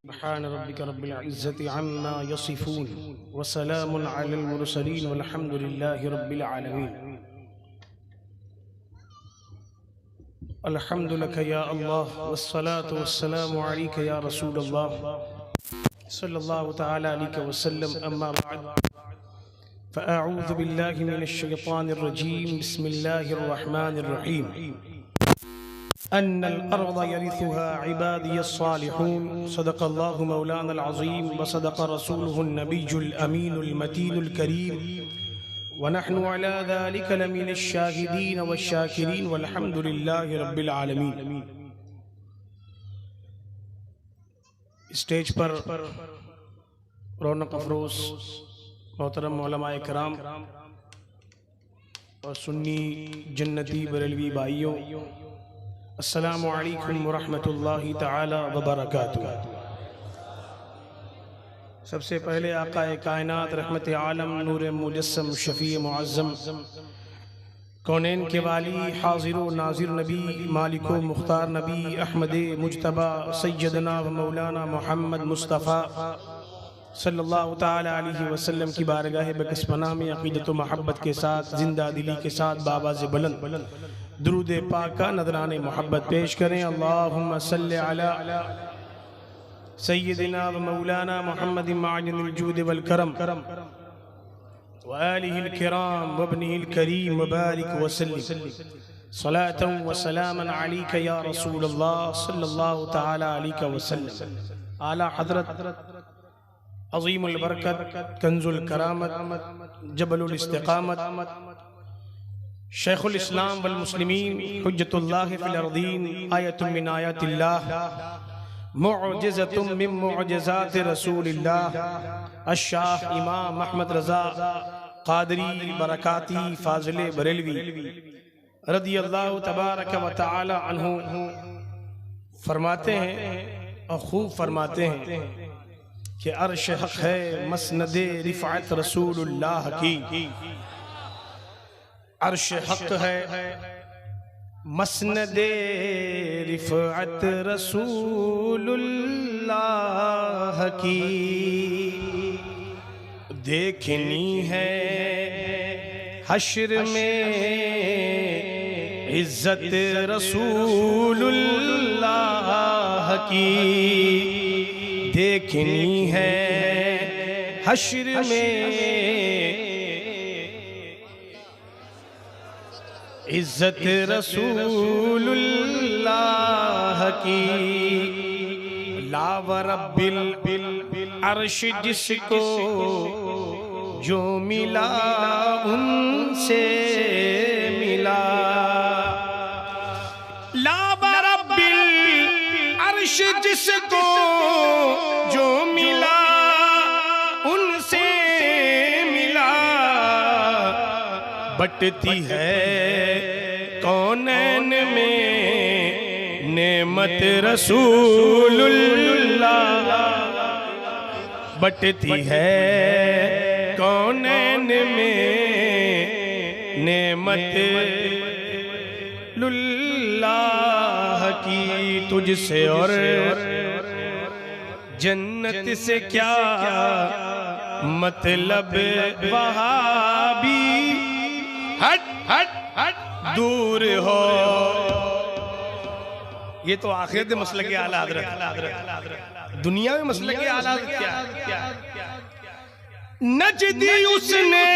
सुब्हान रब्बिका रब्बिल इज़्ज़ति अम्मा यसिफून व सलामुन अलल मुरसलीन वल्हम्दुलिल्लाहि रब्बिल आलमीन। अल्हम्दुलिल्लाह या अल्लाह वस्सलातु वस्सलामु अलैका या रसूलल्लाह सल्लल्लाहु तआला अलैहि वसल्लम। अम्मा बअद फ़अऊज़ु बिल्लाहि मिनश शैतानिर रजीम। बिस्मिल्लाहिर रहमानिर रहीम। अन्नल अर्ज़ यरिथुहा इबादियस सालिहून। सदक़ल्लाहु मौलानल अज़ीम व सदक़ रसूलुहुन नबियुल अमीनुल मतीनुल करीम व नहनु अला ज़ालिका लमिनश शाहिदीन वश्शाकिरीन वल्हम्दुलिल्लाहि रब्बिल आलमीन। स्टेज पर रौनक अफरोज़ मोहतरम उलमाए किराम और सुन्नी जन्नती बरेलवी भाइयों, अस्सलामु अलैकुम वरहमतुल्लाहि तआला व बरकातुहू। सबसे पहले आक़ाए कायनात रहमत आलम नूर मुजस्सम शफ़ी मुअज़्ज़म कौनैन के वाली हाज़िर नाज़िर नबी मालिको मुख्तार नबी अहमद मुज्तबा सैयदना व मौलाना मोहम्मद मुस्तफ़ा सल्लल्लाहु तआला अलैहि वसल्लम की बारगाह बकस्पना में अक़ीदत व महब्बत के साथ जिंदा दिली के साथ बाबाज़ बुलंद दुरूद पाक का नज़राने मोहब्बत पेश करें। अल्लाहुम्मा सल्लि अला सय्यदिना व मौलाना मुहम्मद माअनिल जूद वल करम व आलिहिल किराम व इब्निहिल करीम व बारिक व सल्लिम सलातन व सलामन अलैका या रसूलल्लाह सल्लल्लाहु तआला अलैहि वसल्लम। आला हज़रत अज़ीमुल बरकत कंजुल करामत जबलुल इस्तिक़ामत शेखुल इस्लाम वल मुस्लिमीन हुज्जतुल्लाह फिल अर्दीन आयतुम मिन आयातिल्लाह मुअजिज़तुम मिन मुअजिज़ाति रसूलिल्लाह अश-शाह इमाम अहमद रज़ा क़ादरी बरकाती फ़ाज़िले बरेलवी रदियल्लाहु तबारक व तआला अन्हु फरमाते हैं और खूब फरमाते हैं कि अर्श हक़ है मसनदे रिफ़अत रसूलुल्लाह की। अर्श हक़ है मसनदे रिफ़अत रसूलुल्लाह की। देखनी है हश्र में इज़्ज़त रसूलुल्लाह की। देखनी है हश्र में इज़्ज़त रसूलुल्लाह की। ला व रब्बिल अर्श जिसको जो मिला उनसे मिला। ला व रब्बिल अर्श जिसको जो मिला उनसे मिला। बटती है कौनैन में नेमत रसूलुल्लाह। बटती है कौनैन में नेमत लुल्लाह की। तुझसे और जन्नत से क्या मतलब वहाबी हट हट हट दूर हो। ये तो आखिरत में मसलक आला हज़रत, दुनिया में मसलक आला हज़रत क्या? नजदी उसने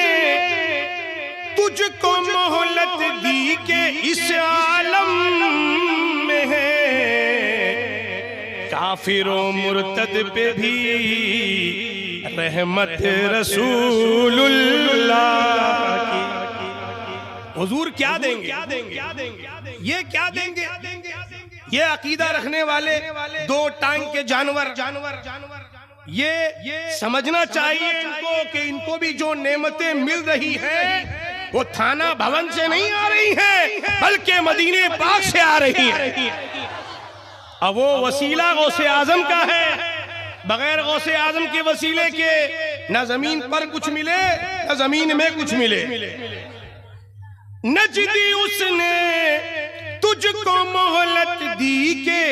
तुझको मोहलत दी के इस आलम में है। काफिरों मुर्तद पे भी रहमत रसूलुल्लाह की। हुजूर क्या देंगे? ये क्या देंगे? ये अकीदा रखने वाले दो टांग के जानवर ये समझना चाहिए इनको कि इनको भी जो नेमतें मिल रही हैं वो थाना भवन से नहीं आ रही हैं बल्कि मदीने पाक से आ रही हैं। अब वो वसीला गौसे आजम का है। बगैर गौसे आजम के वसीले के न जमीन पर कुछ मिले न जमीन में कुछ मिले। नजदी उसने तुझको मोहलत दी के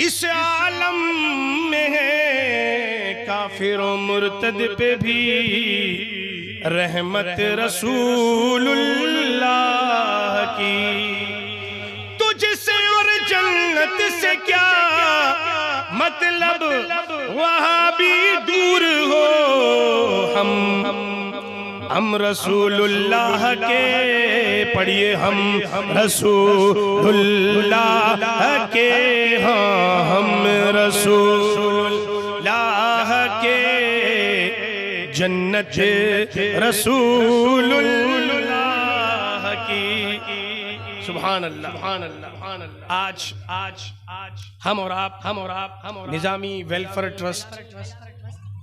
इस आलम में है काफिर और मुर्तद पे भी रहमत रसूलुल्लाह की। तुझसे और जन्नत से क्या मतलब, वहाँ भी दूर हो। हम रसूलुल्लाह के, पढ़िए हम रसूलुल्लाह के, हाँ हम रसूलुल्लाह के, जन्नत रसूलुल्लाह की। सुभान अल्लाह, सुभान अल्लाह। आज हम और आप Nizami welfare trust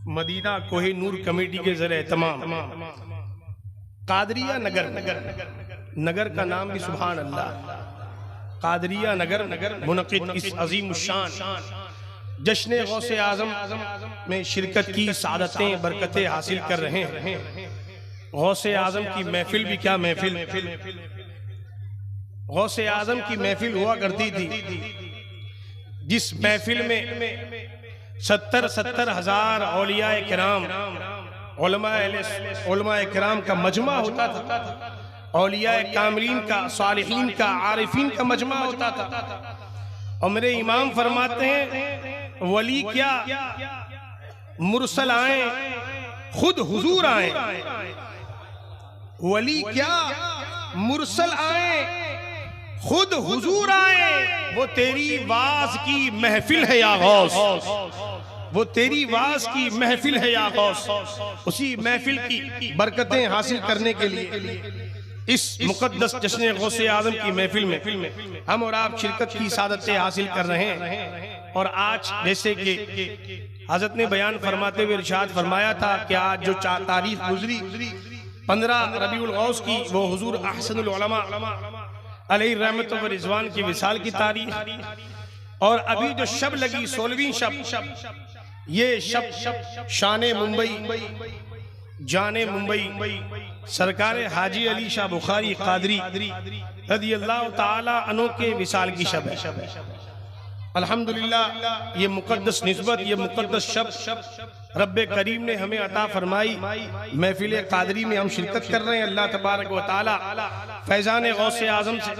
Madina Kohinoor committee के जरिए तमाम कादरिया नगर का नाम भी सुभान अल्लाह, कादरिया नगर मुनक़िद इस अजीम शान जश्न गौसे आज़म में शिरकत की सादतें बरकतें हासिल कर रहे हैं। गौसे आज़म की महफिल भी क्या महफिल, गौसे आज़म की महफिल हुआ करती थी जिस महफिल में 70 हजार औलियाए किराम, उलमाए किराम का मजमा होता था, औलियाए कामिलीन का, सालिहीन का, आरिफीन का मजमा होता था। और मेरे इमाम फरमाते हैं वली क्या मुरसल आए खुद हुजूर आए, वली क्या मुरसल आए खुद हुजूर आए। वो तेरी वाज की महफिल है या गौस, वो तेरी वाज की महफिल है या गौस। उसी महफिल की बरकतें हासिल करने के लिए इस मुकद्दस जश्न गौसे आज़म की महफिल में हम और आप शिरकत की सादतें हासिल कर रहे हैं। और आज जैसे कि हज़रत ने बयान फरमाते हुए इरशाद फरमाया था कि आज जो तारीख गुजरी 15 रबीउल गौस की, वो हुजूर अहसनुल उलमा अलैहि रहमत व रिज़वान की विसाल की तारीख। और अभी जो शब लगी 16वीं शब, ये शब शाने मुंबई जाने मुंबई सरकार हाजी अली शाह बुखारी कादरी रज़ियल्लाहु ताला अन्हु के विसाल की शब है। अल्हम्दुलिल्लाह ये मुकद्दस निस्बत, ये मुकद्दस शब रब्बे करीम ने हमें अता फरमाई। महफिल कादरी में हम शिरकत कर रहे हैं। अल्लाह तबारक व ताला फैज़ान गौसे आज़म से,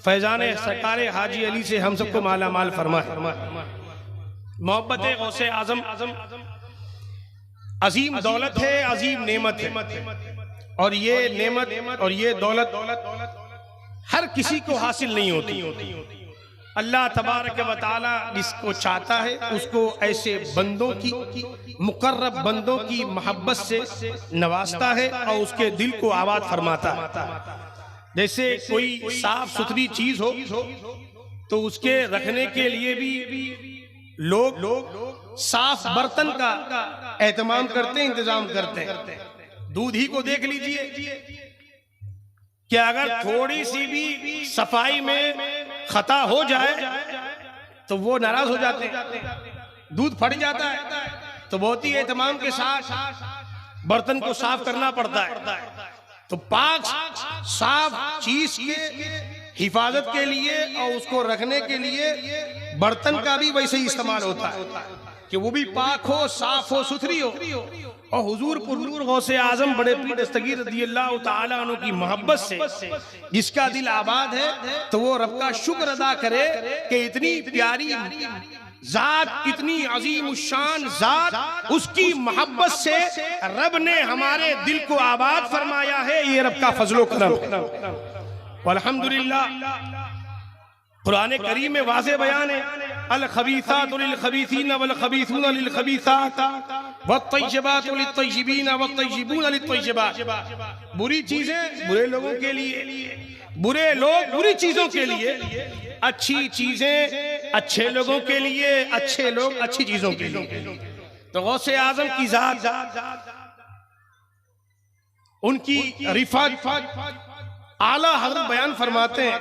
फैज़ान सरकार हाजी अली से हम सबको माला माल फरमाए। मोहब्बत गौसे आज़म अजीम दौलत है, अजीम नेमत है। और ये नेमत और ये दौलत हर किसी को हासिल नहीं होती। अल्लाह तबारक व तआला जिसको चाहता है उसको ऐसे बंदों की, मुकर्रब बंदों की मोहब्बत से नवाजता है और उसके दिल को आबाद फरमाता है। जैसे कोई साफ सुथरी चीज हो तो उसके रखने के लिए भी लोग साफ बर्तन का एहतमाम करते हैं, इंतजाम करते हैं। दूध ही को देख लीजिए कि अगर थोड़ी सी भी सफाई में खता हो जाए तो वो नाराज हो जाते हैं, दूध फट जाता है। तो बहुत ही एहतमाम के साथ बर्तन को साफ करना पड़ता है। तो पाक साफ चीज के हिफाजत के लिए और उसको रखने के लिए बर्तन का भी वैसे ही इस्तेमाल होता है कि वो भी पाक हो, साफ हो, सुथरी हो। और हुजूर पुरनूर गौसे आज़म बड़े पीर दस्तगीर रज़ियल्लाहु ताला अन्हु की मोहब्बत से जिसका दिल आबाद है तो वो रब का शुक्र अदा करे कि इतनी प्यारी जात, इतनी अजीम शान जात, उसकी मोहब्बत से रब ने हमारे दिल को आबाद फरमाया है। ये रब का फजलो करम। अल्हम्दुलिल्लाह कुरान करीम में वाज़े बयान है, अल खबीसातु लिल खबीसीन वल खबीसूना लिल खबीसात वत्तय्यिबातु लित तय्यिबीन वत्तय्यिबूना लित तय्यिबात। बुरी चीजें बुरे लोगों के लिए, बुरे लोग बुरी चीजों के लिए, अच्छी चीजें अच्छे लोगों के लिए, अच्छे लोग अच्छी चीजों के लिए। तो गौसे आज़म की जात, उनकी रिफात आला हज़रत बयान फरमाते हैं,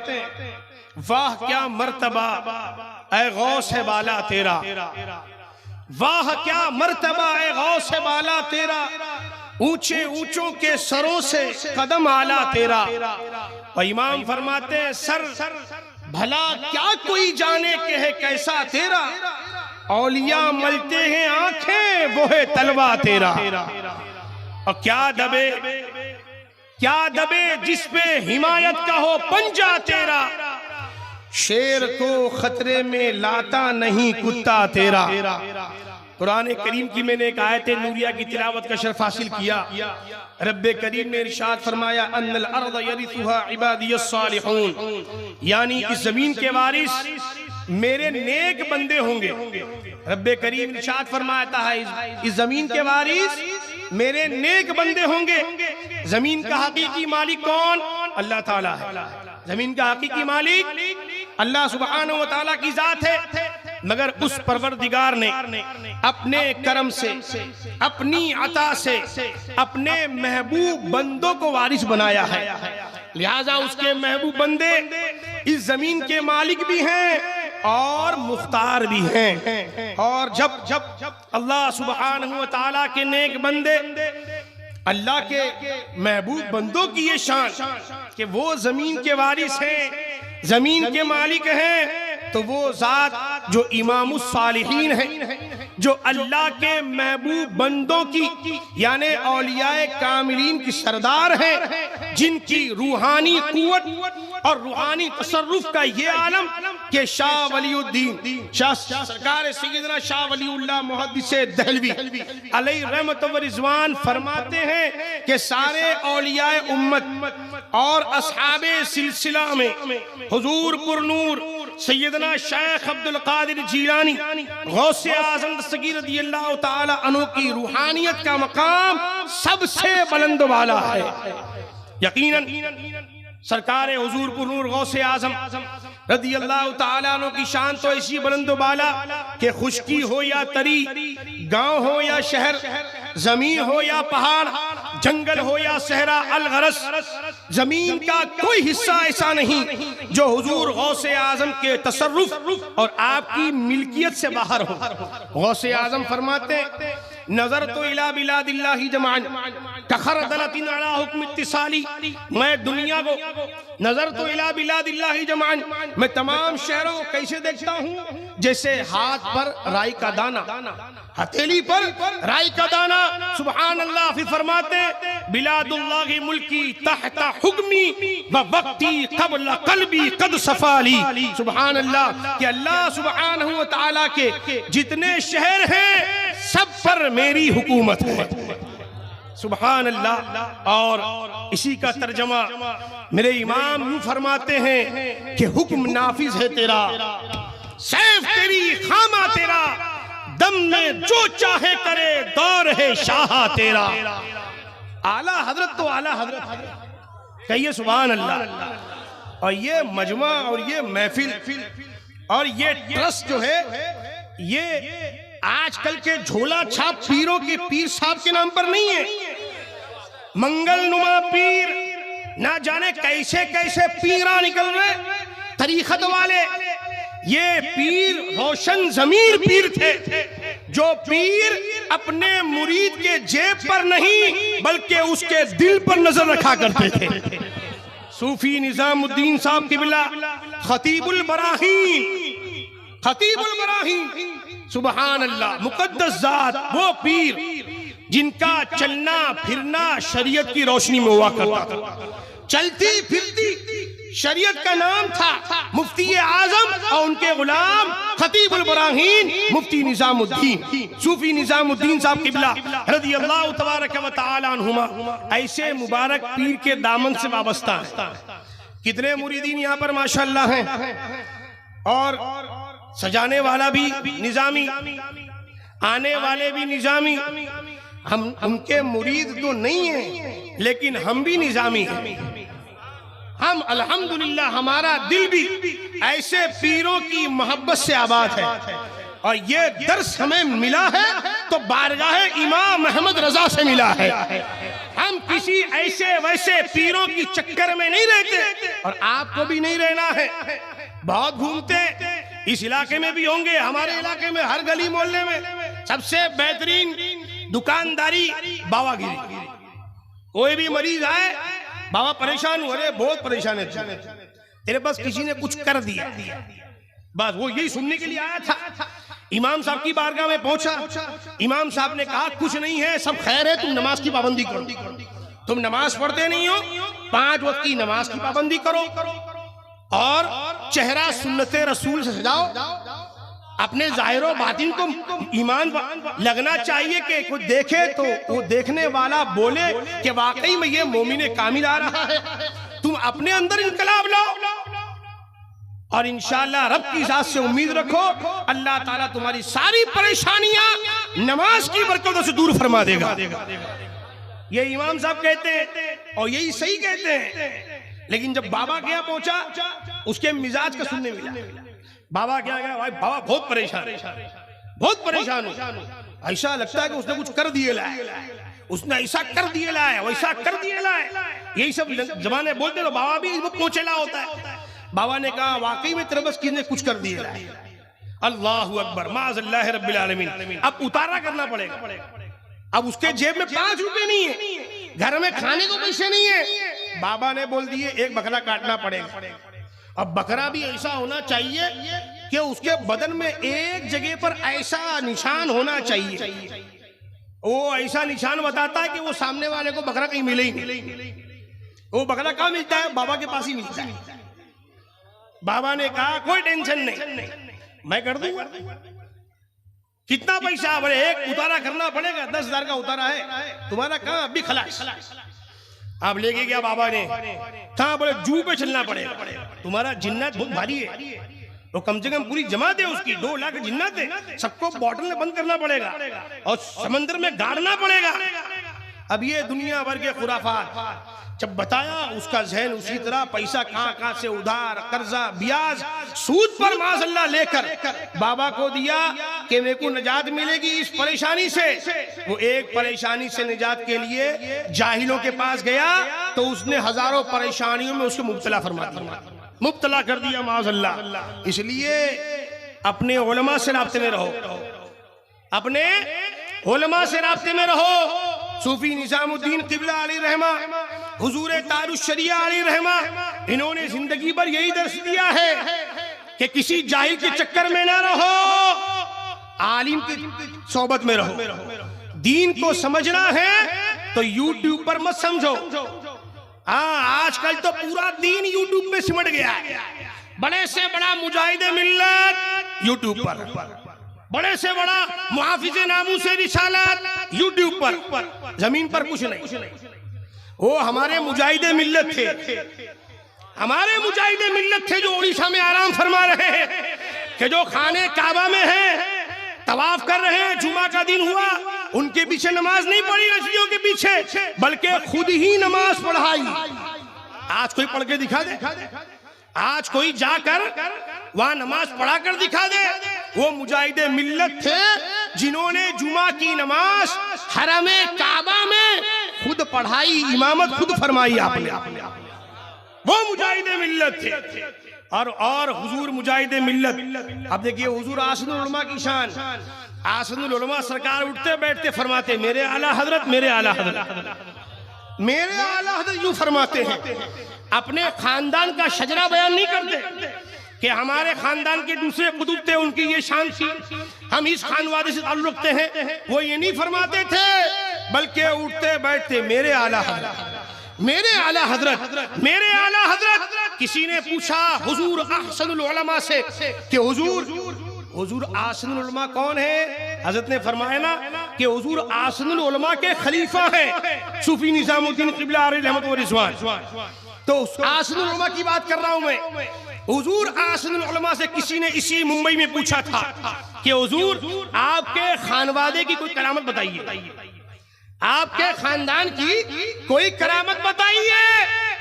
वाह क्या मर्तबा ऐ गौस है बाला तेरा, वाह क्या मर्तबा ऐ गौस है बाला तेरा, ऊंचे ऊंचों के सरों से कदम आला तेरा। और इमाम फरमाते हैं, सर भला क्या कोई जाने के है कैसा तेरा, औलिया मलते हैं आंखें वो है तलवा तेरा। और क्या दबे जिस पे हिमायत का हो पंजा तेरा। शेर को खतरे में लाता नहीं कुत्ता तेरा। कुरान करीम की मैंने एक आयत नूरिया की तिलावत का शर्फ हासिल किया। रब्बे करीम ने इरशाद फरमाया अन्नल अर्द यरिथुहा इबादियस सालिहून, यानी इस जमीन के वारिस मेरे नेक बंदे होंगे। रब्बे करीम इरशाद फरमाता है इस जमीन के वारिस मेरे नेक बंदे होंगे। जमीन का हकीकी मालिक कौन? अल्लाह ताला है। जमीन का हकीकी मालिक अल्लाह सुब्हानहू व तआला की जात है। मगर उस परवरदिगार ने अपने करम से, अपनी अता से अपने महबूब बंदों को वारिस बनाया है। लिहाजा उसके महबूब बंदे इस जमीन के मालिक भी हैं और मुख्तार भी हैं। और जब अल्लाह सुब्हानहू व तआला के नेक बंदे, अल्लाह के महबूब बंदों की ये शान कि वो जमीन के वारिस हैं, जमीन के मालिक हैं, तो वो जात जो इमामुस सालिहीन है, जो अल्लाह के महबूब बंदों की यानी औलियाए कामिलीन की सरदार है, जिनकी रूहानी कुव्वत और रूहानी तसर्रुफ का ये आलम कि शाह वलीउद्दीन शाह सरकार सैयदना शाह वलीउल्लाह मुहद्दिसे दहलवी अलैहि रहमत व रिज़वान फरमाते हैं कि सारे औलियाए उम्मत और अस्हाबे सिलसिला में हुजूर पुरनूर सैयदना शेख अब्दुल कादिर जीलानी गौसे आज़म दस्तगीर रज़ियल्लाहु ताला अन्हु की रूहानियत का मकाम सबसे बुलंद वाला है। यकीनन सरकार हुजूर पुरनूर गौसे आज़म रज़ियल्लाहु ताला अन्हु की शान तो ऐसी बुलंद वाला कि खुश्की हो या तरी, गांव हो या शहर, जमीन हो या पहाड़, जंगल हो या सहरा, अलगरस जमीन का कोई हिस्सा ऐसा नहीं जो हुजूर गौसे आजम के तसर्रुफ और आपकी मिल्कियत से बाहर हो। गौसे आजम फरमाते नजर तो इला बिलादिल्लाहि जमान तखरदलतिन अला हुक्म इत्तिसाली, मैं दुनिया को नजर तो इला बिलादिल्लाहि जमान, मैं तमाम शहरों को कैसे देखता हूँ जैसे हाथ पर राई का दाना, हथेली पर राई का दाना। सुभान अल्लाह। फिर फरमाते बिलादुल्लाहि मुल्की तहता हुक्मी व वक्ती क़ब्ल क़ल्बी क़द सफ़ाली। सुभान अल्लाह कि अल्लाह सुब्हानहू व तआला के जितने शहर हैं सब पर मेरी हुकूमत है। सुभान अल्लाह। और इसी का तर्जमा मेरे इमाम यूं फरमाते हैं कि हुक्म नाफिज है तेरा, सैफ तेरी, खामा तेरा, दम में जो चाहे करे, दौर है शाह तेरा। आला हजरत तो आला हजरत कहिए सुभान अल्लाह। और ये मजमा और ये महफिल और ये ट्रस्ट जो है ये आजकल के झोला छाप पीरों के पीर साहब के नाम पर नहीं है। मंगलनुमा पीर ना जाने कैसे कैसे पीरा निकल रहे तरीकत वाले। ये पीर रोशन जमीर पीर थे, जो पीर अपने मुरीद के जेब पर नहीं बल्कि उसके दिल पर नजर रखा करते थे। सूफी निजामुद्दीन साहब किबला खतीबुल बराहीन, खतीबुल बराहीन, सुबहान अल्लाह, मुकद्दस जात, वो पीर जिनका चलना फिरना शरीयत की रोशनी में हुआ करता था। चलती फिरती शरीयत का नाम था मुफ्ती आजम और उनके गुलाम खतीबुल बराहीन मुफ्ती निजामुद्दीन सूफी निजामुद्दीन साहब किबला रज़ियल्लाहु तबारक व तआला अन्हुमा ऐसे मुबारक पीर के दामन से वाबस्ता है। कितने मुरीदीन यहाँ पर माशाअल्लाह हैं, और सजाने वाला भी निजामी, आने वाले भी निजामी। हम उनके मुरीद तो नहीं हैं, लेकिन हम भी निजामी हैं। हम अल्हम्दुलिल्लाह हमारा दिल भी ऐसे पीरों की मोहब्बत से आबाद है, और ये दर्स हमें मिला है तो बारगाह इमाम अहमद रजा से मिला है। हम किसी ऐसे वैसे पीरों की चक्कर में नहीं रहते, और आपको भी नहीं रहना है। बहुत घूमते इस इलाके में भी होंगे, हमारे इलाके में हर गली मोहल्ले में सबसे बेहतरीन दुकानदारी बावागिरी। कोई भी मरीज आए, बाबा परेशान हुए, अरे बहुत परेशान है, तेरे पास किसी ने कुछ कर दिया, बस वो यही सुनने के लिए आया था। इमाम साहब की बारगाह में पहुंचा। इमाम साहब ने कहा कुछ नहीं है, सब खैर है, तुम नमाज की पाबंदी करो। तुम नमाज पढ़ते नहीं हो, 5 वक्त की नमाज की पाबंदी करो और चेहरा सुन्नते रसूल से सजाओ। अपने जाहिर बातिन को ईमान लगना चाहिए कि कोई देखे तो वो देखने वाला बोले कि वाकई में ये मोमिन कामिल आ रहा है। तुम अपने अंदर इनकलाब लाओ और इंशाअल्लाह रब की जात से उम्मीद रखो, अल्लाह ताला तुम्हारी सारी परेशानियां नमाज की बरकतों से दूर फरमा देगा। ये इमाम साहब कहते हैं और यही सही कहते हैं। लेकिन जब बाबा गया पहुंचा, उसके मिजाज का सुनने मिला। बाबा क्या गया, भाई बाबा बहुत परेशान हो। ऐसा लगता है कि उसने कुछ कर दिए लाए, उसने ऐसा कर दिए लाए, वैसा कर दिए लाए। यही सब जमाने बोलते तो बाबा भी पहुंचेला होता है। बाबा ने कहा वाकई में तेरे बस किसने कुछ कर दिए लाए। अल्लाहु अकबर, माज़ल्लाह रब्बिल आलमीन। अब उतारा करना पड़ेगा। अब उसके जेब में 5 रुपए नहीं है, घर में खाने को पैसे नहीं है। बाबा ने बोल दिए एक बकरा काटना पड़ेगा। अब बकरा भी ऐसा होना चाहिए कि उसके बदन में एक जगह पर ऐसा निशान होना चाहिए, वो ऐसा निशान बताता है कि वो सामने वाले को बकरा कहीं मिले ही नहीं। वो बकरा कहाँ मिलता है? बाबा के पास ही मिलता है। बाबा ने कहा कोई टेंशन नहीं, मैं कर दूंगा। कितना पैसा? बोले एक उतारा करना पड़ेगा, 10,000 का उतारा है तुम्हारा। कहाँ? अभी खलास। अब लेके गया बाबा ने। कहाँ? बोले जू पे चलना पड़ेगा, तुम्हारा जिन्नात बहुत भारी है। तो कम से कम पूरी जमात है उसकी, 2 लाख जिन्नात है, सबको बॉटल में बंद करना पड़ेगा और समंदर में गाड़ना पड़ेगा। अब ये दुनिया भर के खुराफात जब बताया, उसका जहन उसी तरह पैसा कहाँ से उधार, कर्जा, ब्याज, सूद पर माज़अल्लाह लेकर बाबा को दिया कि मेरे को निजात मिलेगी इस परेशानी से। वो एक परेशानी से निजात के लिए जाहिलों के पास गया तो उसने हजारों परेशानियों में उसको मुब्तला मुब्तला कर दिया माज़अल्लाह। इसलिए अपने उलमा से राब्ते में रहो, अपने उलमा से राब्ते में रहो। सूफी निजामुद्दीन क़िबला अलैहि रहमा, हुजूर तारुश शरिया अलैहि रहमा, इन्होंने जिंदगी भर यही दर्श दिया है कि किसी जाहिल के चक्कर में ना रहो, आलिम की सोबत में रहो। दीन को समझना है तो यूट्यूब पर मत समझो। हाँ, आजकल तो पूरा दीन यूट्यूब में सिमट गया है। बड़े से बड़ा मुजाहिदे मिल्लत यूट्यूब पर, बड़े से बड़ा मुहाफिज़े नामूसे रिसालत यूट्यूब पर, जमीन पर कुछ नहीं। वो हमारे मुजाहिदे मिल्लत थे, हमारे मुजाहिदे मिल्लत थे जो उड़ीसा में आराम फरमा रहे हैं, कि जो खाने काबा में हैं, तवाफ कर रहे हैं। जुमा का दिन हुआ, उनके पीछे नमाज नहीं पढ़ी रस्सियों के पीछे, बल्कि खुद ही नमाज पढ़ाई। आज कोई पढ़ के दिखा दे, आज कोई जाकर वहां नमाज पढ़ा कर दिखा दे। वो मुजाहिदे मिल्लत थे जिन्होंने जुमा की नमाज हरमे काबा में खुद पढ़ाई, इमामत खुद फरमाई आपने। वो मुजाहिदे मिल्लत थे। और हुजूर मुजाहिदे मिल्लत। अब देखिए हुजूर आसनुल उलमा की शान, आसनुल उलमा सरकार उठते बैठते फरमाते मेरे आला हजरत, मेरे आला हजरत, मेरे आला हजरत यूं फरमाते हैं। अपने खानदान का शजरा बयान नहीं करते कि हमारे खानदान के दूसरे कुतुब थे, उनकी ये शान थी, हम इस खानवादे से ताल्लुक रखते हैं। वो ये नहीं फरमाते थे, बल्कि उठते बैठते मेरे आला हजरत, मेरे आला हजरत, मेरे आला हजरत। किसी ने पूछा हुजूर अहसनुल उलमा से कि हुजूर आसनुल उलमा कौन है? हजरत ने फरमाया ना कि हुजूर आसनुल उलमा के खलीफा हैं, सूफी निजामुद्दीन क़िबला अलैहि रहमत व रिज़वान। तो आसनुल उलमा की बात कर रहा हूं मैं। हुजूर आसनुल उलमा से किसी ने इसी मुंबई में पूछा था कि हुजूर आपके खानवादे की कोई करामत बताइए, आपके खानदान की कोई करामत बताइए।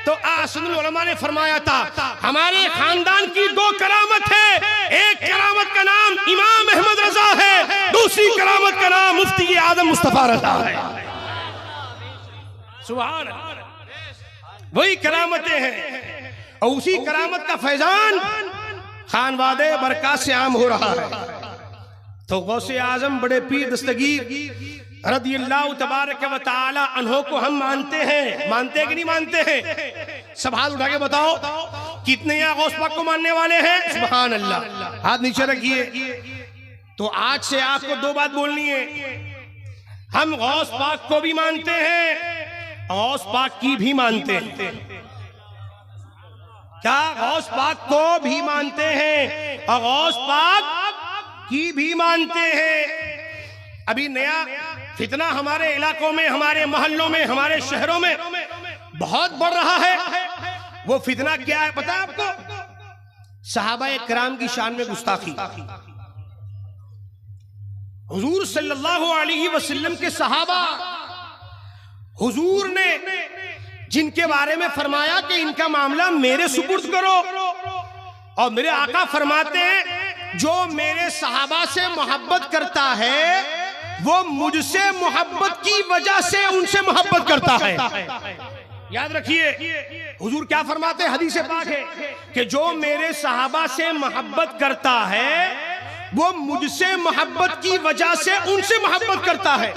तो आसनुल उलमा ने फरमाया था हमारे खानदान की 2 करामत है। एक करामत का नाम इमाम अहमद रजा है, दूसरी करामत का नाम मुफ्ती आजम मुस्तफा रजा है। सुभान अल्लाह, वही करामतें हैं और उसी करामत का फैजान खानवादे बरकत से आम हो रहा है। तो गौसे आजम बड़े पीर दस्तगीर रदियल्लाहु तबारक व तआला अन्हो को हम मानते हैं, मानते कि नहीं मानते हैं? सब हाथ उठा के बताओ कितने यहाँ गौस पाक को मानने वाले हैं? सुभान अल्लाह, हाथ नीचे रखिए। तो आज से आपको दो बात बोलनी है। हम गौस पाक को भी मानते हैं, गौस पाक की भी मानते हैं। क्या गौस पाक को भी मानते हैं और गौस पाक की भी मानते हैं। अभी नया फितना हमारे इलाकों में, हमारे मोहल्लों में, हमारे शहरों में बहुत बढ़ रहा है। वो फितना क्या है पता है आपको? सहाबाए किराम की शान में गुस्ताखी। हुजूर सल्लल्लाहु अलैहि वसल्लम के सहाबा, हुजूर ने जिनके बारे में फरमाया कि इनका मामला मेरे सुपुर्द करो, और मेरे आका फरमाते हैं जो मेरे सहाबा से मोहब्बत करता है वो मुझसे मोहब्बत की वजह से उनसे मोहब्बत करता है। याद रखिए हुजूर क्या फरमाते हैं, हदीस पाक है कि जो मेरे सहाबा से मोहब्बत करता है वो मुझसे मोहब्बत की वजह से उनसे मोहब्बत करता है,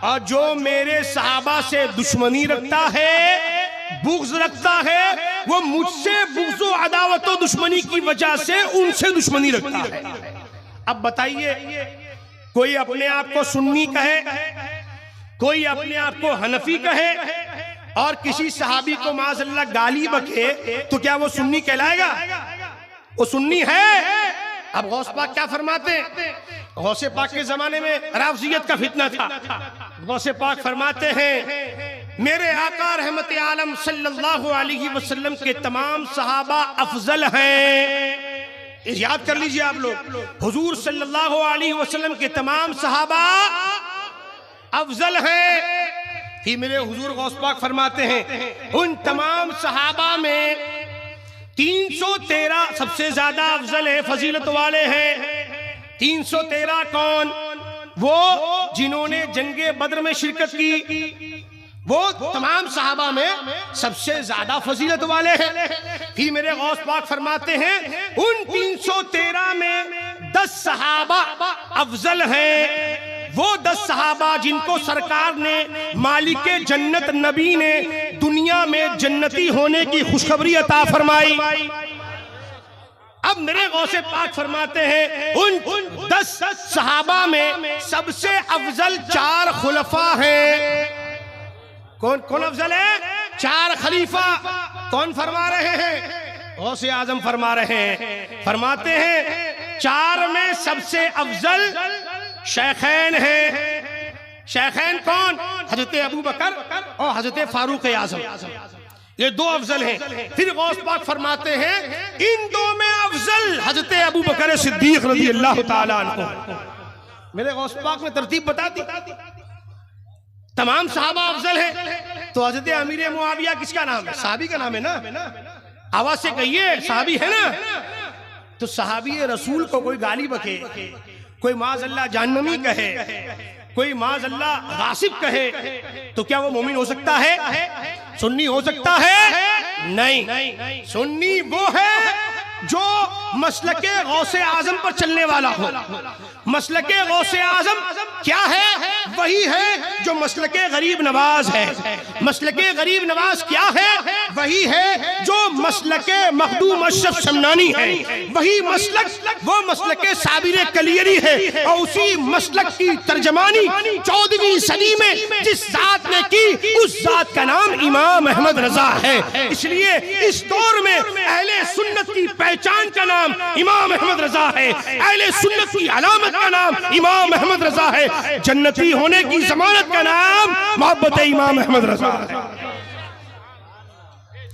और जो मेरे सहाबा से दुश्मनी रखता है, बुग़्ज़ रखता है, वो मुझसे बुग़्ज़ व अदावत व दुश्मनी की वजह से उनसे दुश्मनी रखता है। अब बताइए, कोई अपने आप को सुन्नी कहे, कोई अपने आप को हनफी कहे और किसी सहाबी को माज़अल्लाह गाली बके, तो क्या वो सुन्नी कहलाएगा? वो सुन्नी है। अब गौस पाक क्या फरमाते हैं? गौसे पाक के जमाने में राफजियत का फितना था। गौसे पाक फरमाते हैं मेरे आका रहमत आलम सल्लल्लाहु अलैहि वसल्लम के तमाम सहाबा अफजल हैं। याद कर लीजिए आप लोग, हुजूर सल्लल्लाहु अलैहि वसल्लम के तमाम सहाबा अफजल हैं। फिर मेरे हुजूर गौस पाक फरमाते हैं उन तमाम सहाबा में 313 सबसे ज्यादा अफजल है, फजीलत वाले हैं। 313 कौन? वो जिन्होंने जंगे बद्र में शिरकत की, वो तमाम सहाबा में सबसे ज्यादा फजीलत वाले हैं। फिर मेरे गौस पाक फरमाते हैं उन 313 में 10 सहाबा अफजल हैं। वो 10 सहाबा जिनको सरकार ने मालिके जन्नत नबी ने दुनिया में जन्नती होने की खुशखबरी अता फरमाई। अब मेरे गौसे पाक फरमाते हैं उन 10 सहाबा में सबसे अफजल 4 खुलफा हैं। कौन कौन अफजल है? 4 खलीफा। कौन फरमा रहे हैं? गौसे आजम फरमा रहे हैं। फरमाते हैं 4 में सबसे अफजल शेखैन हैं। शेखैन कौन? हजरत अबू बकर और हजरत फारूक आजम, ये 2 अफजल हैं। फिर गौस पाक फरमाते हैं इन 2 में अफजल हजरत अबू बकर सिद्दीक रज़ी अल्लाह ताला अन्हु। मेरे गौस पाक ने तरतीब बता दी। तमाम सहाबा अफजल हैं, तो हजरत अमीर मुआविया किसका नाम है? सहाबी का नाम है ना। आवाज से कहिए सहाबी है ना। तो सहाबी रसूल को कोई गाली बके, कोई माज़अल्लाह जहन्नमी कहे, कोई माज़अल्लाह गासिब कहे, तो क्या वो मोमिन हो सकता है? सुन्नी हो सकता है? नहीं। सुन्नी वो है जो मसलके गौसे आजम पर चलने वाला हो। मसलके गौसे आजम क्या है? वही है जो मसलके गरीब नवाज है। मसलके गरीब नवाज क्या है? वही है जो मसलके मखदूम अशरफ शमनानी है। वही मसलक वो मसलके साबिर कलियरी है, और उसी मसलक की तर्जमानी 14वीं सदी में जिस जात ने की, उस जात का नाम इमाम अहमद रजा है। इसलिए इस दौर में अहले सुन्नत की पहचान का नाम इमाम अहमद रजा है। अहले सुन्नत की अलामत का नाम इमाम अहमद रजा है। जन्नती होने की जमानत का नाम मोहब्बत इमाम अहमद रजा है।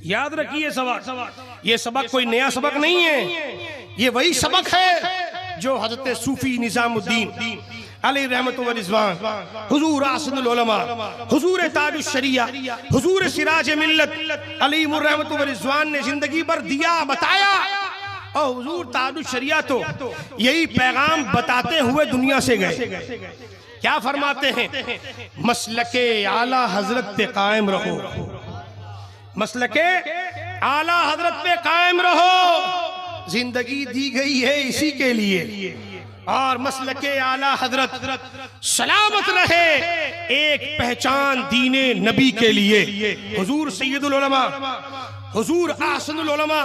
याद रखिए सबक, ये सबक कोई नया सबक नहीं है। ये वही सबक है जो हजरत सूफी निजामुद्दीन अलैहि रहमत व रिज़वान, हुजूर आसदुल उलमा, हुजूर ताजुश शरिया, हुजूर सिराज मिल्लत अलैहि रहमत व रिज़वान ने जिंदगी भर दिया, बताया। और हुजूर ताजुश शरिया तो यही पैगाम बताते हुए दुनिया से गए। क्या फरमाते हैं? मसलके आला हजरत पे कायम रहो। मसलके आला हजरत पे कायम रहो। जिंदगी दी गई है इसी के लिए, और मसलके आला हजरत सलामत रहे एक पहचान दीने नबी के लिए। हुजूर सैयदुल उलमा, हुजूर आसनुल उलमा,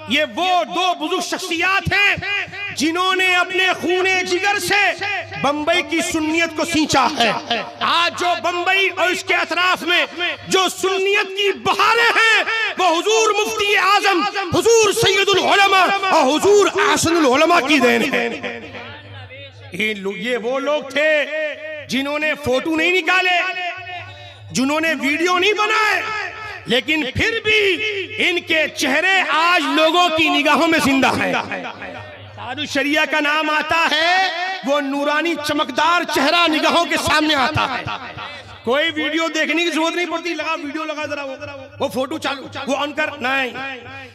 ये वो 2 बुजुर्ग शख्सियात हैं जिन्होंने अपने खूने जिगर से बंबई की सुन्नियत को सींचा है। आज जो बंबई और इसके अतराफ में जो सुन्नियत की बहारें हैं वो हुजूर मुफ्ती आजम, हुजूर सैयदुल उलमा और हुजूर आसनुल उलमा की देन है। ये वो लोग थे जिन्होंने फोटो नहीं निकाले, जिन्होंने वीडियो नहीं बनाए, लेकिन फिर भी इनके चेहरे आज लोगों की निगाहों में जिंदा है। तारुश शरिया का नाम आता है, वो नूरानी चमकदार चेहरा निगाहों के सामने आता है। कोई वीडियो देखने की जरूरत नहीं पड़ती, लगा वीडियो लगा जरा वो फोटो चालू वो ऑन कर, नहीं।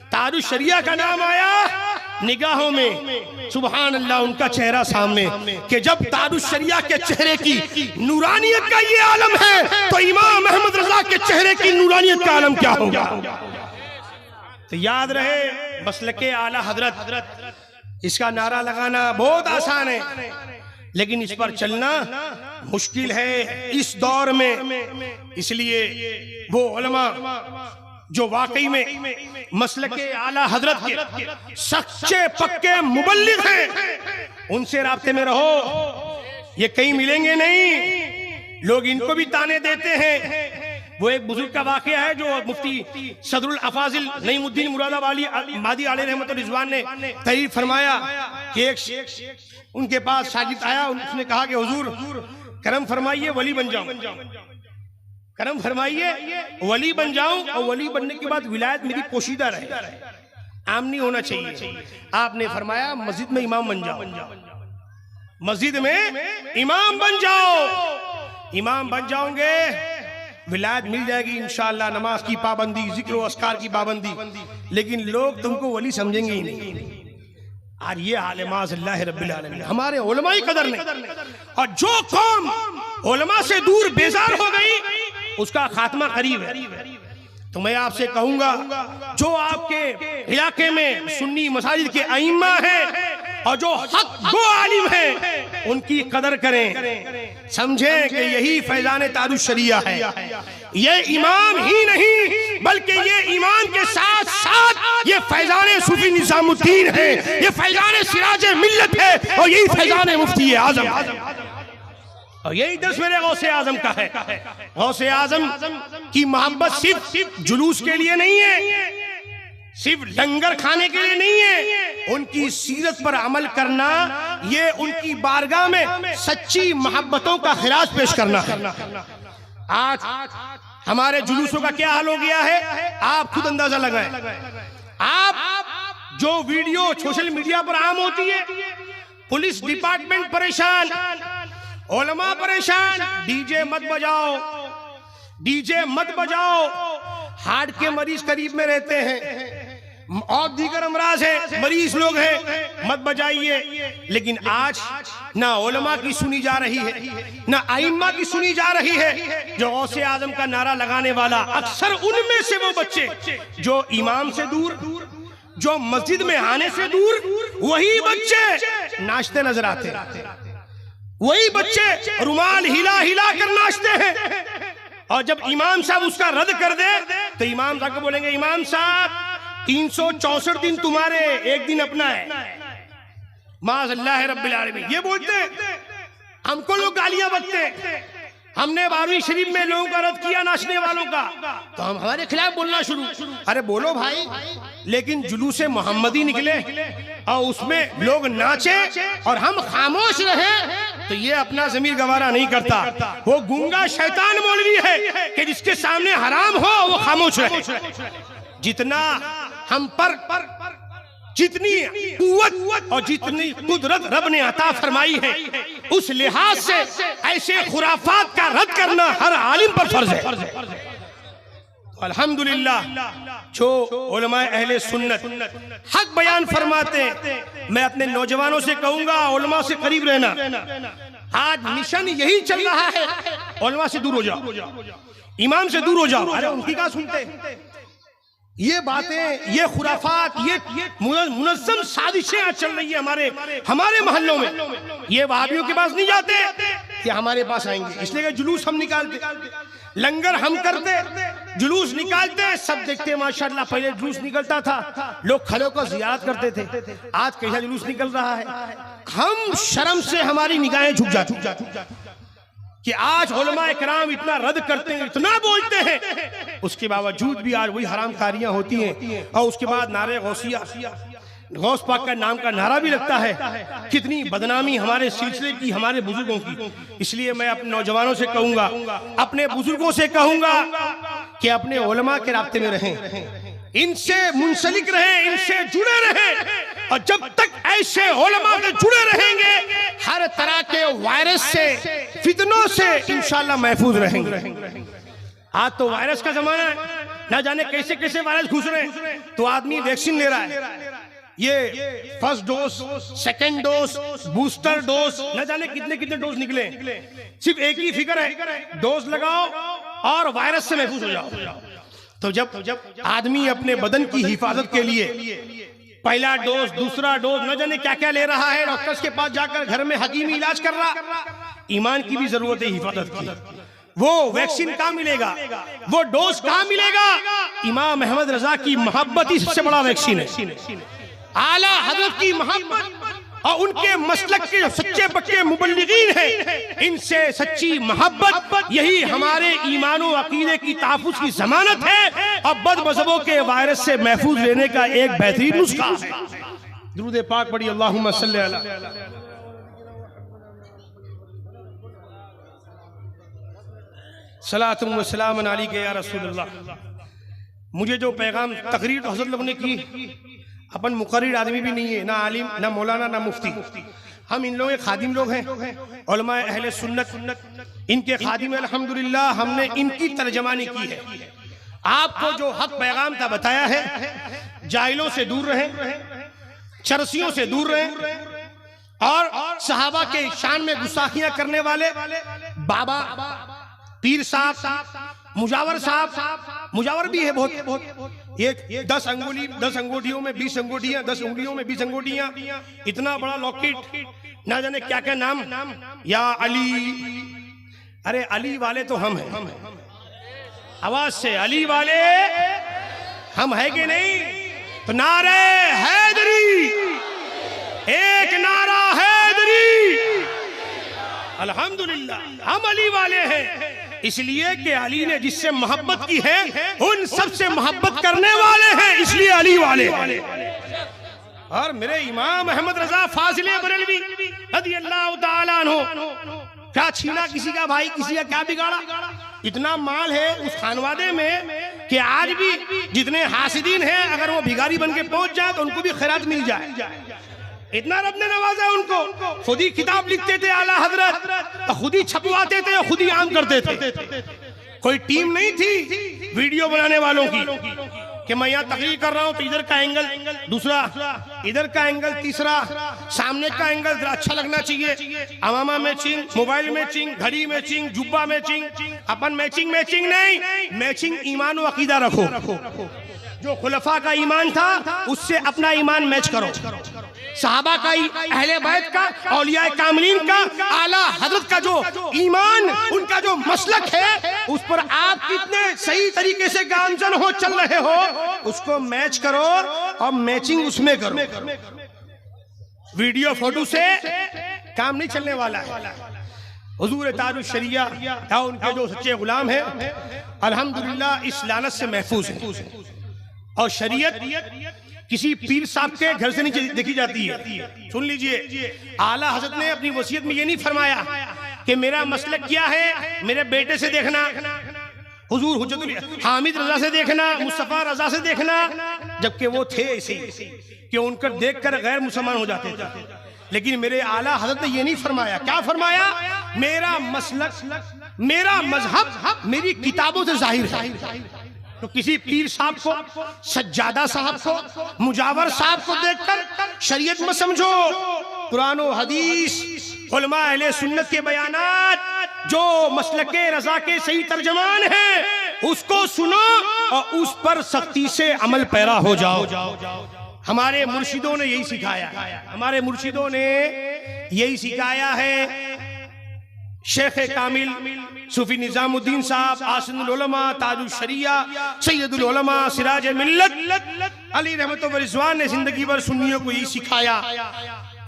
तारुश शरिया का नाम आया, निगाहों में सुभान अल्लाह उनका चेहरा सामने, कि जब तारुश शरिया के चेहरे की नूरानियत का ये आलम है तो इमाम अहमद रजा के चेहरे की नूरानियत का आलम क्या होगा। तो याद रहे, मसलके आला हजरत, इसका नारा लगाना बहुत आसान है, लेकिन इस पर चलना मुश्किल है इस दौर में। इसलिए वो उलमा जो वाकई में मसलके आला हजरत के सच्चे पक्के मुबल्लिग हैं, उनसे राब्ते में रहो। ये कहीं मिलेंगे नहीं, लोग इनको भी ताने देते हैं। वो एक बुजुर्ग का वाकया है जो मुफ्ती सदरुल अफाजिल नईमुद्दीन मुरादाबादी मादी आले रहमत रिजवान ने तहरीर फरमाया कि एक उनके पास शागिर्द आया, उसने कहा कि हुजूर करम फरमाइए वली बन जाऊं, करम फरमाइए वली बन जाऊं, और वली बनने के बाद विलायत मेरी पोशीदा रहे, आम नहीं होना चाहिए। आपने फरमाया मस्जिद में इमाम बन जाओ, मस्जिद में इमाम बन जाओ। इमाम बन जाओगे विलायत मिल जाएगी इंशाअल्लाह, नमाज की पाबंदी, जिक्र और अस्कार की पाबंदी, लेकिन लोग तुमको वली समझेंगे ही नहीं। और ये हाल माज़ल्लाह रब्बिल आलमीन, हमारे उलमा ही कदर नहीं। और जो कौम उलमा से दूर बेजार हो गई उसका खात्मा करीब है। तो मैं आपसे कहूंगा, जो आपके इलाके में सुन्नी मसाजिद के अइम्मा हैं और जो हक गो आलिम हैं, उनकी कदर करें, समझें कि यही फैजान तारुश शरिया है। ये इमाम ही नहीं बल्कि ये इमाम के साथ साथ ये फैजान सूफी निजामुद्दीन है, ये फैजान सिराज मिल्लत है, और यही फैजान मुफ्ती आजम है। और यही दर्स मेरे गौसे आजम का है। गौसे आजम की मोहब्बत सिर्फ जुलूस के लिए नहीं है, सिर्फ लंगर खाने के लिए नहीं है, उनकी सीरत पर अमल करना ये उनकी बारगाह में सच्ची मोहब्बतों का खिराज पेश करना है। आज हमारे जुलूसों का क्या हाल हो गया है, आप खुद अंदाजा लगाएं। आप जो वीडियो सोशल मीडिया पर आम होती है, पुलिस डिपार्टमेंट परेशान, उलमा परेशान, डीजे मत बजाओ, डीजे मत बजाओ, हार्ट के मरीज करीब में रहते हैं और दीगर अमराज है, मरीज लोग हैं, मत बजाइए। लेकिन आज ना उलमा की सुनी जा रही है, ना आइम्मा की सुनी जा रही है। जो गौसे आजम का नारा लगाने वाला, अक्सर उनमें से वो बच्चे जो इमाम से दूर, जो मस्जिद में आने से दूर, वही बच्चे नाचते नजर आते हैं, वही बच्चे रुमाल हिला हिला कर नाचते हैं। और जब इमाम साहब उसका रद्द कर दे तो इमाम साहब को बोलेंगे, इमाम साहब 364 दिन तुम्हारे, एक दिन अपना है। माज़ल्लाह रब्बिल आलमीन ये बोलते हैं। हमको लोग गालियां बकते हैं, हमने 12वीं शरीफ में लोगों का रद्द किया नाचने वालों का, तो हम हमारे खिलाफ बोलना शुरू। अरे बोलो भाई, लेकिन जुलूसे मोहम्मदी निकले और उसमें लोग नाचे और हम खामोश रहे, तो ये अपना ज़मीर गवारा नहीं करता। वो गूंगा शैतान मौलवी है कि जिसके सामने हराम हो वो खामोश रहे। जितना हम पर जितनी कुव्वत और जितनी कुदरत रब ने अता फरमाई है, उस लिहाज से ऐसे खुराफात का रद्द करना हर आलिम पर फर्ज है। अल्हम्दुलिल्लाह जो उलमाए अहले सुन्नत हक बयान फरमाते हैं, मैं अपने नौजवानों से कहूंगा उलमा से करीब रहना। आज मिशन यही चल रहा है, उलमा से दूर हो जाओ, इमाम से दूर हो जाओ। अरे उनकी क्या सुनते, ये बातें, ये खुराफात, ये मुनज़्ज़म साजिशें आज चल रही है हमारे मोहल्लों में। ये वहाबियों के पास नहीं जाते, ये हमारे पास आएंगे, इसलिए जुलूस हम निकालते। लंगर हम करते, जुलूस निकालते, सब देखते माशाअल्लाह। पहले जुलूस निकलता था, लोग खड़े होकर जियारत करते थे। आज कैसा जुलूस निकल रहा है, हम शर्म से हमारी निगाहें झुक जाती कि आज उलमा इकराम इतना रद्द करते हैं, इतना बोलते हैं, उसके बावजूद भी आज वही हरामकारियां होती हैं। और उसके बाद नारे गौसिया, गौस पाक का नाम का नारा भी लगता है। कितनी बदनामी हमारे सिलसिले की, हमारे बुजुर्गों की। इसलिए मैं अपने नौजवानों से कहूंगा, अपने बुजुर्गों से कहूंगा कि अपने उलमा के रास्ते में रहें, इनसे मुंसलिक रहें, इनसे जुड़े रहें। और जब तक ऐसे उलमा से जुड़े रहेंगे, हर तरह के वायरस से, फितनों से इंशाअल्लाह महफूज रहेंगे। आज तो वायरस का जमाना है, ना जाने कैसे कैसे वायरस घुस रहे हैं। तो आदमी वैक्सीन ले रहा है, ये first dose, second dose, booster dose, न जाने कितने कितने डोज निकले। सिर्फ एक ही फिक्र है, डोज लगाओ और वायरस से महफूज हो जाओ। तो जब आदमी अपने बदन की हिफाजत के लिए पहला डोज, दूसरा डोज, न जाने क्या क्या ले रहा है, डॉक्टर्स के पास जाकर घर में हकीमी इलाज कर रहा, ईमान की भी जरूरत है हिफाजत की। वो वैक्सीन कहाँ मिलेगा, वो डोज कहाँ मिलेगा? इमाम अहमद रजा की मोहब्बत ही सबसे बड़ा वैक्सीन है। आला हजरत की मोहब्बत और उनके मसलक के सच्चे पक्के मुबल्लिगीन हैं, इनसे सच्ची मोहब्बत, यही हमारे ईमान और अकीदे की तहफ्फुज़ की जमानत है और बदमज़हबों के वायरस से महफूज रहने का एक बेहतरीन नुस्खा है। दुरूद पाक पढ़ी, अल्लाहुम्मा सल्ली अला। सलातुम व सलामुन अलैका या रसूलल्लाह। मुझे जो पैगाम तकरीर हज़रत लोगों ने की, अपन मुकर्रिर आदमी भी नहीं है, ना आलिम, ना मौलाना, ना मुफ्ती। हम इन लोगों के खादिम लोग हैं, उलमा अहले सुन्नत, इनके खादिम अल्हम्दुलिल्लाह। हमने इनकी तर्जमानी की है। आपको जो हक पैगाम का बताया है, जाहिलों से दूर रहें, चरसियों से दूर रहें और सहाबा के शान में गुस्ताखियां करने वाले बाबा, पीर साहब, मुजावर साहब, मुजावर भी है बहुत, एक 10 अंगुली, 10 अंगूठियों में 20 अंगूठियां, 10 उंगलियों में 20 अंगूठियां, इतना बड़ा लॉकेट, ना जाने क्या क्या नाम, या अली। अरे अली वाले तो हम हैं, आवाज से अली वाले हम है कि नहीं? तो नारे हैदरी, एक नारा हैदरी, अल्हम्दुलिल्लाह हम अली वाले हैं। इसलिए कि अली ने जिससे मोहब्बत की है, उन सबसे मोहब्बत करने वाले हैं, इसलिए अली वाले। और मेरे इमाम अहमद रजा फाजिले बरेलवी रज़ियल्लाहु ताला अन्हु, क्या छीना किसी का भाई, किसी का क्या बिगाड़ा? इतना माल है उस खानवादे में कि आज भी जितने हासिदीन हैं, अगर वो भिखारी बन के पहुंच जाए तो उनको भी खैरात मिल जाए। इतना रब ने नवाजा उनको। खुद ही किताब लिखते थे आला हजरत, खुद ही छपवाते थे, खुद ही आम करते थे। कोई टीम नहीं थी वीडियो बनाने वालों की कि मैं यहाँ तकरीर कर रहा हूँ तो इधर का एंगल दूसरा, इधर का एंगल तीसरा, सामने का एंगल जरा अच्छा लगना चाहिए, अमामा मैचिंग, मोबाइल मैचिंग, घड़ी मैचिंग, जुब्बा मैचिंग। अपन मैचिंग नहीं, मैचिंग ईमान और अकीदा रखो। जो खुलफा का ईमान था उससे अपना ईमान मैच करो। सहाबा का, अहले बैत का, औलिया कामिलीन का, आला हजरत का जो ईमान, उनका जो मसलक है, उस पर आप कितने सही तरीके से गामजन हो, चल रहे हो, उसको मैच करो और मैचिंग उसमें करो। वीडियो फोटो से काम नहीं चलने वाला है। हुजूर तारुश शरिया या उनके जो सच्चे गुलाम हैं, अल्हम्दुलिल्लाह इस लानत से महफूज है। और शरीयत किसी पीर साहब के घर से नहीं देखी जाती है। सुन लीजिए, आला हजरत ने अपनी वसीयत में ये नहीं फरमाया कि मेरा मसलक क्या है, मेरे बेटे से देखना, हुजूर हुज्जतुल हामिद रजा से देखना, मुस्तफा रजा से देखना, जबकि वो थे ऐसे कि उनकर देखकर गैर मुसलमान हो जाते थे। लेकिन मेरे आला हजरत ने ये नहीं फरमाया। क्या फरमाया? मेरा मसलक, मेरा मजहब मेरी किताबों से जाहिर है। तो किसी पीर साहब को, सज्जादा साहब को, मुजावर साहब को देखकर शरीयत में समझो। कुरान और हदीस, उलमा अहले सुन्नत के बयानात जो मसलके रजा के सही तर्जमान हैं, उसको सुनो और उस पर सख्ती से अमल पैरा हो जाओ। हमारे मुर्शिदों ने यही सिखाया, हमारे मुर्शिदों ने यही सिखाया है शेख कामिल सूफी निजामुद्दीन साहब, आसिनुल उलमा, ताजुल शरिया, सैयदुल उलमा, सिराज मिल्लत अली रहमत व रिज़वान ने जिंदगी भर सुन्नियों को यही सिखाया,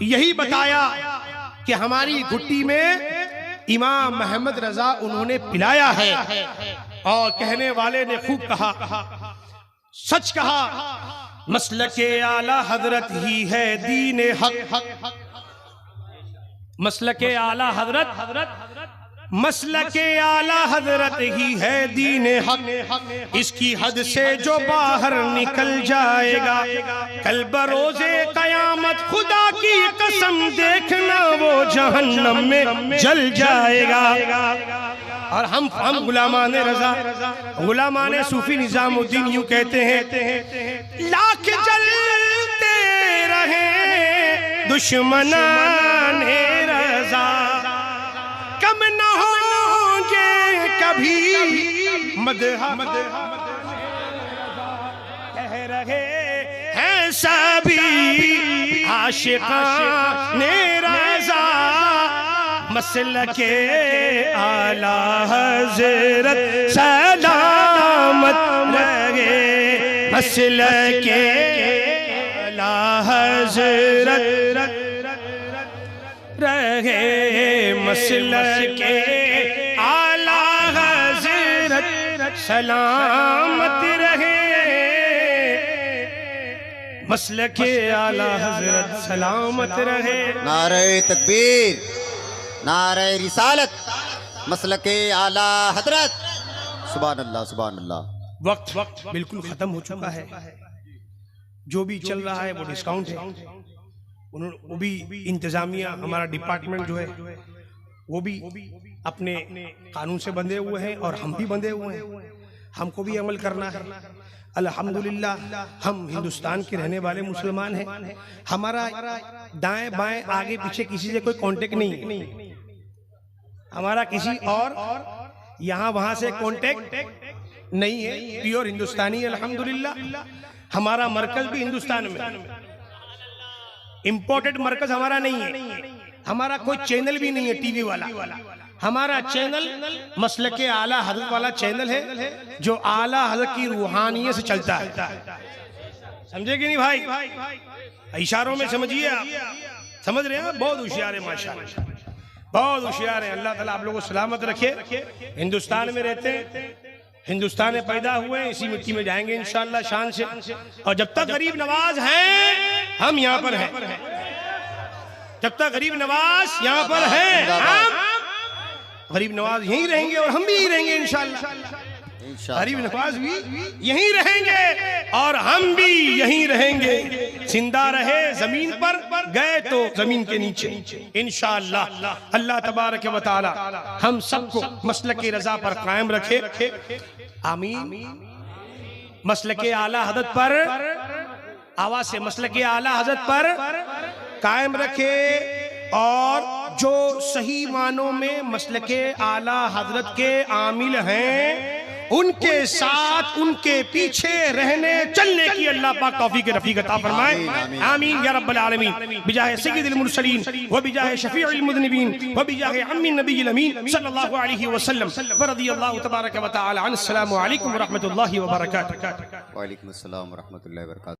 यही बताया कि हमारी घुट्टी में इमाम मोहम्मद रजा उन्होंने पिलाया है। और कहने वाले ने खूब कहा, सच कहा, मसलके आला हजरत ही है दीन हक। मसलके आला हजरत, मसलके आला हजरत ही है दीन हक। इसकी हद से जो बाहर निकल जाएगा कल बरोज़े कयामत खुदा की कसम देखना वो जहन्नम में जल जाएगा। और हम गुलामाने रजा, गुलामाने सूफी निजामुद्दीन यूं कहते हैं, लाख जलते रहे दुश्मनाने रजा कम न होंगे कभी मदहा कह रहे हैं सभी आशिकाने रजा। मसलके आला हज़रत सलामत रहे, मसलके आला हज़रत रहे, मसलके आला हज़रत सलामत रहे, मसलके आला हज़रत सलामत रहे। नारे तकबीर, नारे रिसालत, मसलके आला हजरत। सुभान अल्लाह, सुभान अल्लाह। वक्त बिल्कुल खत्म हो चुका है। जो भी चल रहा है वो डिस्काउंट है। वो भी इंतजामिया, हमारा डिपार्टमेंट जो है वो भी अपने कानून से बंधे हुए हैं और हम भी बंधे हुए हैं। हमको भी अमल करना है। अल्हम्दुलिल्लाह हम हिंदुस्तान के रहने वाले मुसलमान हैं। हमारा दाएं बाएं आगे पीछे किसी से कोई कांटेक्ट नहीं, हमारा किसी और यहाँ वहां से कांटेक्ट नहीं है। प्योर हिंदुस्तानी अल्हम्दुलिल्लाह। हमारा मरकज भी हिंदुस्तान में, इंपोर्टेड मरकज हमारा नहीं है। हमारा कोई चैनल भी नहीं है टीवी वाला। हमारा चैनल मसलके आला हज़रत वाला चैनल है जो आला हज़रत की रूहानियत से चलता है। समझे कि नहीं भाई? इशारों में समझिए आप, समझ रहे हैं? बहुत होशियार है माशाअल्लाह, बहुत होशियार है। अल्लाह ताला आप लोगों को सलामत रखे। हिंदुस्तान में रहते हैं, हिंदुस्तान में पैदा हुए, इसी मिट्टी में जाएंगे इंशाअल्लाह शान से। और जब तक गरीब नवाज हैं हम यहाँ पर हैं, जब तक गरीब नवाज यहाँ पर हैं हम गरीब नवाज यहीं रहेंगे और हम भी यहीं रहेंगे इंशाअल्लाह। गरीब नवाज भी यहीं रहेंगे और हम भी यहीं रहेंगे। जिंदा रहे जमीन पर, गए तो जमीन के नीचे इंशाअल्लाह। अल्लाह तबारक व तआला हम सबको मसलके रजा पर कायम रखे, आमीन। मसलके आला हज़रत पर, आवाज से, मसलके आला हज़रत पर कायम रखे। और जो सही मानों में मसलके आला हज़रत के आमिल हैं उनके साथ, उनके पीछे रहने चलने की अल्लाह पाक तौफीक रफीक अता फरमाए। आमीन या रब्बल आलमीन। बिजाहे सय्यिदिल मुरसलीन व बिजाहे शफीउल मुज़निबीन व बिजाहे अम्मिन नबिय्यिल अमीन सल्लल्लाहु अलैहि वसल्लम व रदियल्लाहु तबारक व तआला। अस्सलामु अलैकुम व रहमतुल्लाहि व बरकातुहू। व अलैकुम अस्सलाम व रहमतुल्लाहि व बरकातुहू।